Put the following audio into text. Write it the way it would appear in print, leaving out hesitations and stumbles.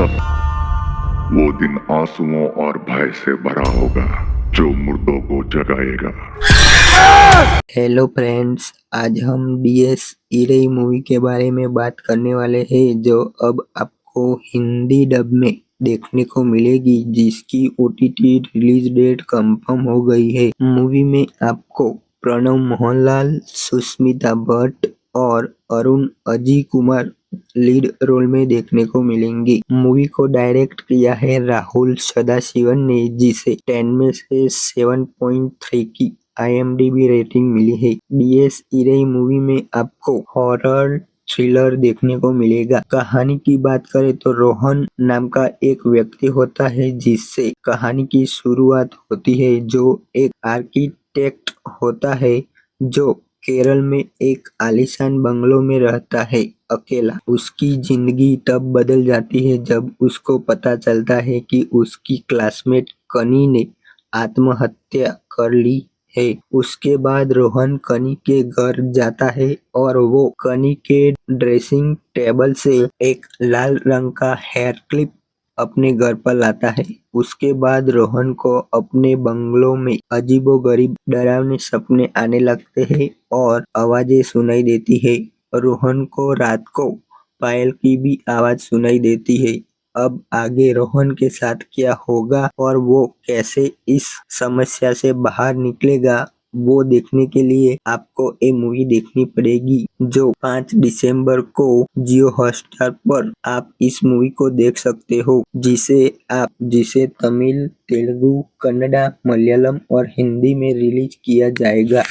सब वो दिन आंसुओं और भय से भरा होगा जो मुर्दों को जगाएगा। हेलो फ्रेंड्स, आज हम डीएस इरई मूवी के बारे में बात करने वाले हैं जो अब आपको हिंदी डब में देखने को मिलेगी, जिसकी ओटीटी रिलीज डेट कंफर्म हो गई है। मूवी में आपको प्रणव मोहनलाल, सुष्मिता भट्ट और अरुण अजय कुमार लीड रोल में देखने को मिलेंगे। मूवी को डायरेक्ट किया है राहुल सदाशिवन ने, जिसे 10 में से 7.3 की IMDb रेटिंग मिली है। डीएस इरई मूवी में आपको हॉरर थ्रिलर देखने को मिलेगा। कहानी की बात करें तो रोहन नाम का एक व्यक्ति होता है जिससे कहानी की शुरुआत होती है, जो एक आर्किटेक्ट होता है जो केरल में एक आलीशान बंगलों में रहता है अकेला। उसकी जिंदगी तब बदल जाती है जब उसको पता चलता है कि उसकी क्लासमेट कनी ने आत्महत्या कर ली है। उसके बाद रोहन कनी के घर जाता है और वो कनी के ड्रेसिंग टेबल से एक लाल रंग का हेयर क्लिप अपने घर पर लाता है। उसके बाद रोहन को अपने बंगलों में अजीबोगरीब डरावने सपने आने लगते हैं और आवाजें सुनाई देती है। रोहन को रात को पायल की भी आवाज सुनाई देती है। अब आगे रोहन के साथ क्या होगा और वो कैसे इस समस्या से बाहर निकलेगा, वो देखने के लिए आपको ये मूवी देखनी पड़ेगी, जो 5 दिसंबर को जियो हॉटस्टार पर आप इस मूवी को देख सकते हो, जिसे तमिल, तेलुगु, कन्नड़ा, मलयालम और हिंदी में रिलीज किया जाएगा।